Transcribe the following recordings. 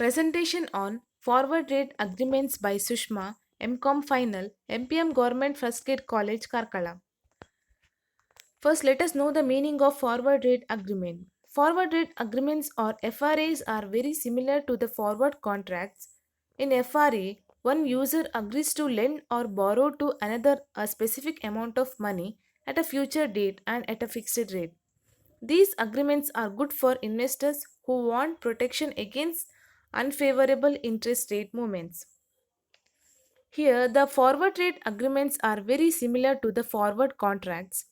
Presentation on Forward Rate Agreements by Sushma, MCOM Final, MPM Government First Grade College, Karkala. First, let us know the meaning of Forward Rate Agreement. Forward Rate Agreements or FRAs are very similar to the forward contracts. In FRA, one user agrees to lend or borrow to another a specific amount of money at a future date and at a fixed rate. These agreements are good for investors who want protection against unfavorable interest rate movements. Here, the forward rate agreements are very similar to the forward contracts.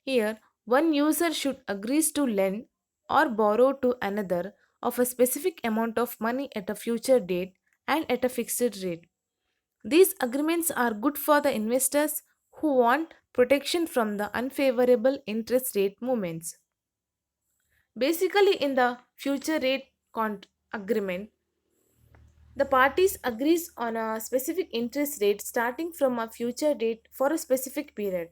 Here, one user should agree to lend or borrow to another of a specific amount of money at a future date and at a fixed rate. These agreements are good for the investors who want protection from the unfavorable interest rate movements. Basically, in the future rate agreement, the parties agrees on a specific interest rate starting from a future date for a specific period.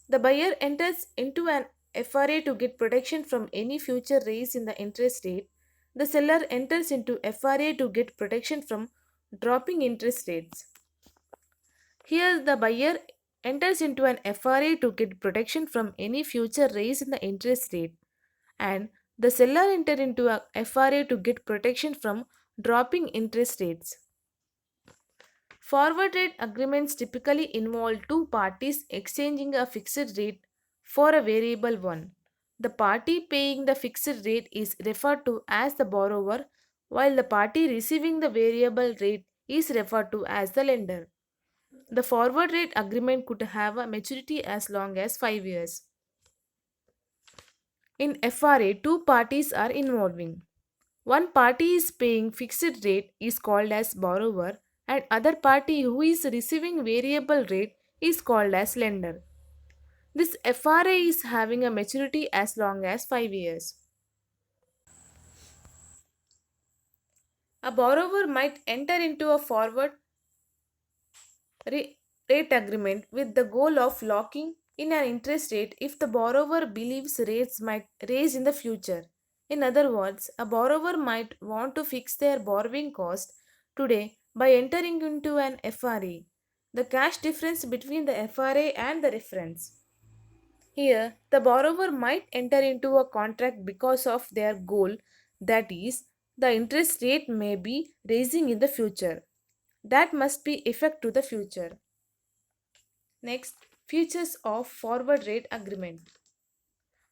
The buyer enters into an FRA to get protection from any future raise in the interest rate. The seller enters into FRA to get protection from dropping interest rates. Here, the buyer enters into an FRA to get protection from any future raise in the interest rate, and the seller enters into a FRA to get protection from dropping interest rates. Forward rate agreements typically involve two parties exchanging a fixed rate for a variable one. The party paying the fixed rate is referred to as the borrower, while the party receiving the variable rate is referred to as the lender. The forward rate agreement could have a maturity as long as 5 years. In FRA, two parties are involving. One party is paying fixed rate is called as borrower and other party who is receiving variable rate is called as lender. This FRA is having a maturity as long as 5 years. A borrower might enter into a forward ra- rate agreement with the goal of locking in an interest rate if the borrower believes rates might raise in the future. In other words, a borrower might want to fix their borrowing cost today by entering into an FRA, the cash difference between the FRA and the reference. Here, the borrower might enter into a contract because of their goal, that is, the interest rate may be raising in the future. That must be effect to the future. Next, features of forward rate agreement.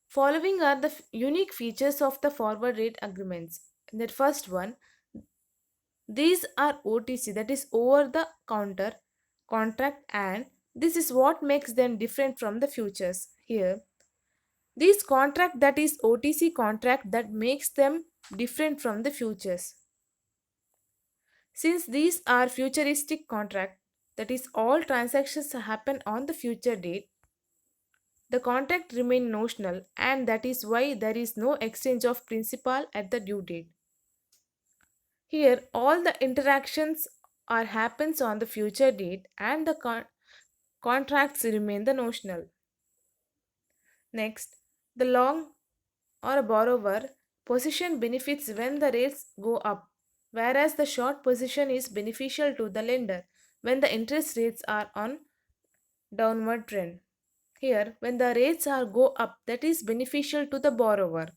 Following are the unique features of the forward rate agreements. The first one, these are OTC, that is over the counter contract, and this is what makes them different from the futures. Here, this contract that is OTC contract that makes them different from the futures. Since these are futuristic contract, that is all transactions happen on the future date, the contract remain notional and that is why there is no exchange of principal at the due date. Here all the interactions are happens on the future date and the contracts remain the notional. Next, the long or a borrower position benefits when the rates go up, whereas the short position is beneficial to the lender when the interest rates are on downward trend. Here, when the rates are go up, that is beneficial to the borrower,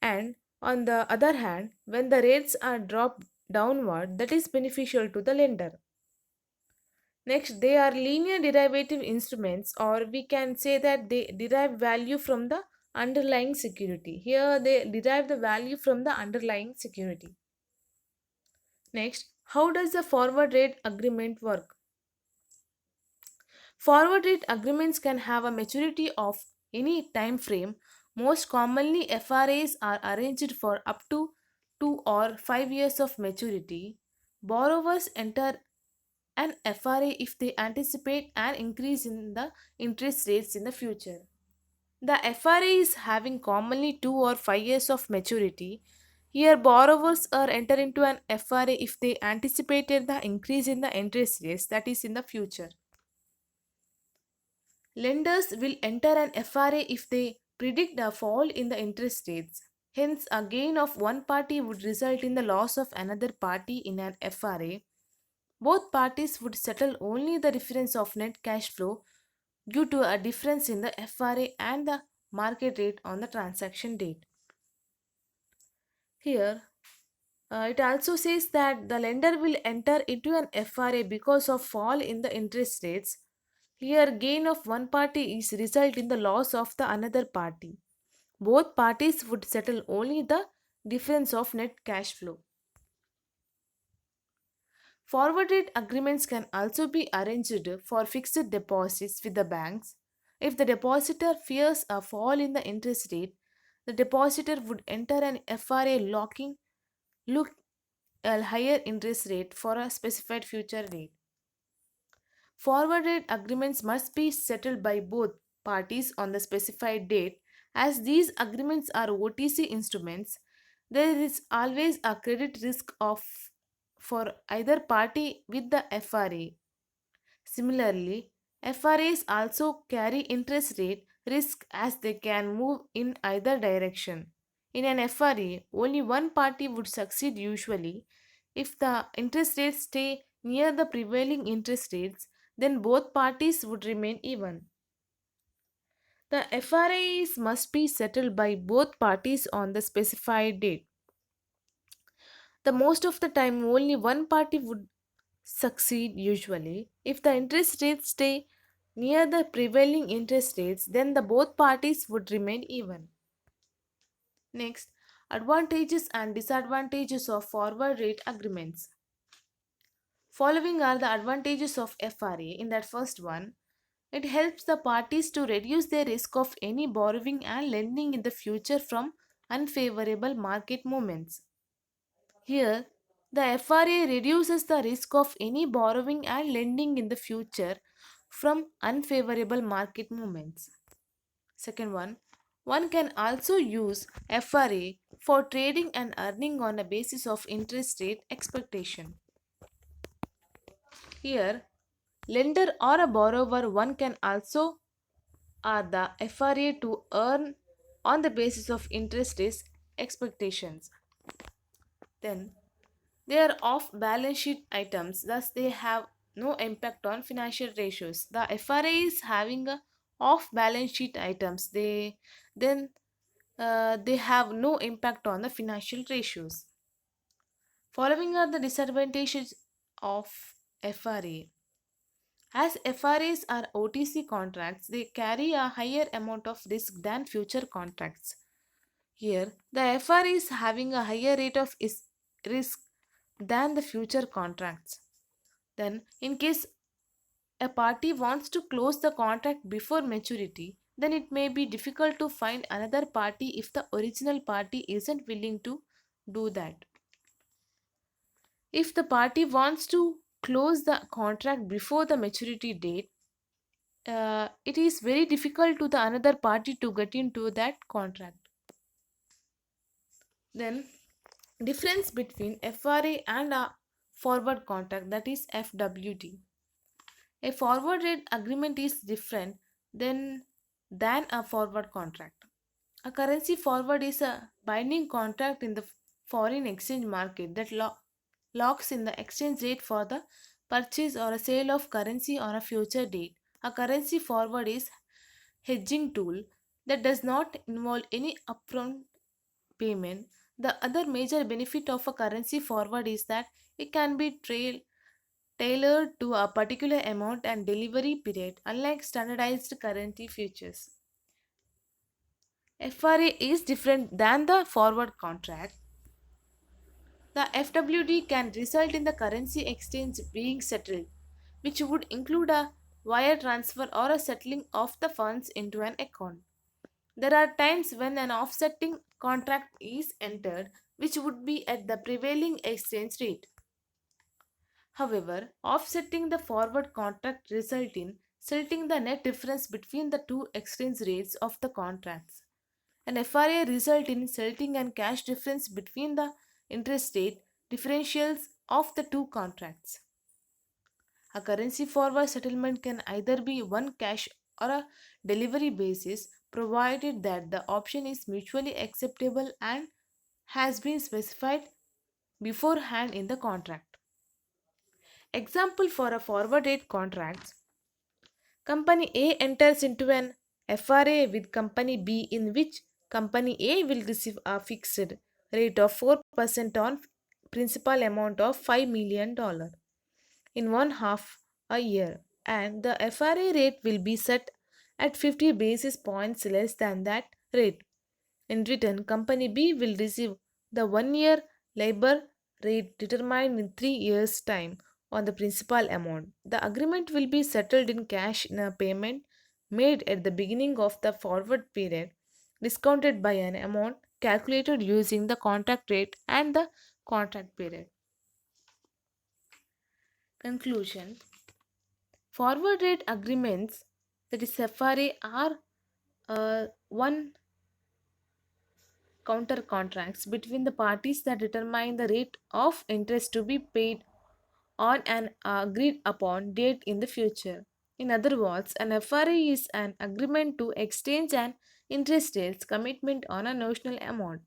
and on the other hand, when the rates are dropped downward, that is beneficial to the lender. Next, they are linear derivative instruments, or we can say that they derive value from the underlying security. Here, they derive the value from the underlying security. Next, how does the forward rate agreement work? Forward rate agreements can have a maturity of any time frame. Most commonly, FRAs are arranged for up to 2 or 5 years of maturity. Borrowers enter an FRA if they anticipate an increase in the interest rates in the future. The FRA is having commonly 2 or 5 years of maturity. Here, borrowers are enter into an FRA if they anticipated the increase in the interest rates that is in the future. Lenders will enter an FRA if they predict a fall in the interest rates. Hence, a gain of one party would result in the loss of another party in an FRA. Both parties would settle only the difference of net cash flow due to a difference in the FRA and the market rate on the transaction date. Here, it also says that the lender will enter into an FRA because of fall in the interest rates. Here, gain of one party is result in the loss of the another party. Both parties would settle only the difference of net cash flow. Forward rate agreements can also be arranged for fixed deposits with the banks. If the depositor fears a fall in the interest rate, the depositor would enter an FRA locking look a higher interest rate for a specified future rate. Forward rate agreements must be settled by both parties on the specified date. As these agreements are OTC instruments, there is always a credit risk of for either party with the FRA. Similarly, FRAs also carry interest rate risk as they can move in either direction. In an FRA, only one party would succeed usually. If the interest rates stay near the prevailing interest rates, then both parties would remain even. The FRAs must be settled by both parties on the specified date. The most of the time, only one party would succeed usually. If the interest rates stay near the prevailing interest rates, then the both parties would remain even. Next, advantages and disadvantages of forward rate agreements. Following are the advantages of FRA. In that first one, it helps the parties to reduce their risk of any borrowing and lending in the future from unfavorable market movements. Here, the FRA reduces the risk of any borrowing and lending in the future from unfavorable market movements. Second one can also use FRA for trading and earning on a basis of interest rate expectation. Here, lender or a borrower one can also are the FRA to earn on the basis of interest rate expectations. Then they are off balance sheet items, thus they have no impact on financial ratios. The FRA is having a off balance sheet items. They have no impact on the financial ratios. Following are the disadvantages of FRA. As FRAs are OTC contracts, they carry a higher amount of risk than future contracts. Here, the FRA is having a higher rate of risk than the future contracts. Then, in case a party wants to close the contract before maturity, then it may be difficult to find another party if the original party isn't willing to do that. If the party wants to close the contract before the maturity date, it is very difficult to the another party to get into that contract. Then, difference between FRA and a forward contract, that is FWD. A forward rate agreement is different than a forward contract. A currency forward is a binding contract in the foreign exchange market that locks in the exchange rate for the purchase or a sale of currency on a future date. A currency forward is hedging tool that does not involve any upfront payment. The other major benefit of a currency forward is that it can be tailored to a particular amount and delivery period, unlike standardized currency futures. FRA is different than the forward contract. The FWD can result in the currency exchange being settled, which would include a wire transfer or a settling of the funds into an account. There are times when an offsetting contract is entered, which would be at the prevailing exchange rate. However, offsetting the forward contract result in setting the net difference between the two exchange rates of the contracts. An FRA result in setting and cash difference between the interest rate differentials of the two contracts. A currency forward settlement can either be one cash or a delivery basis provided that the option is mutually acceptable and has been specified beforehand in the contract. Example for a forward rate contract: Company A enters into an FRA with Company B in which Company A will receive a fixed rate of 4% on principal amount of $5 million in one half a year, and the FRA rate will be set at 50 basis points less than that rate. In return, Company B will receive the 1 year labor rate determined in 3 years' time on the principal amount. The agreement will be settled in cash in a payment made at the beginning of the forward period, discounted by an amount calculated using the contract rate and the contract period. Conclusion: forward rate agreements, that is FRA, are one counter contracts between the parties that determine the rate of interest to be paid on an agreed upon date in the future. In other words, an FRA is an agreement to exchange an interest rates commitment on a notional amount.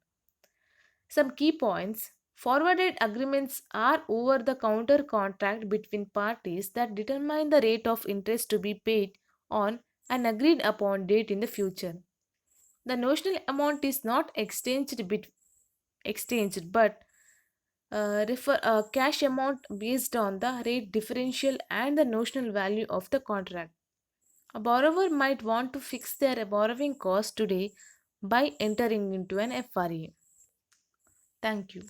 Some key points: forwarded agreements are over the counter contract between parties that determine the rate of interest to be paid on an agreed upon date in the future. The notional amount is not exchanged but refer a cash amount based on the rate differential and the notional value of the contract. A borrower might want to fix their borrowing cost today by entering into an FRA. Thank you.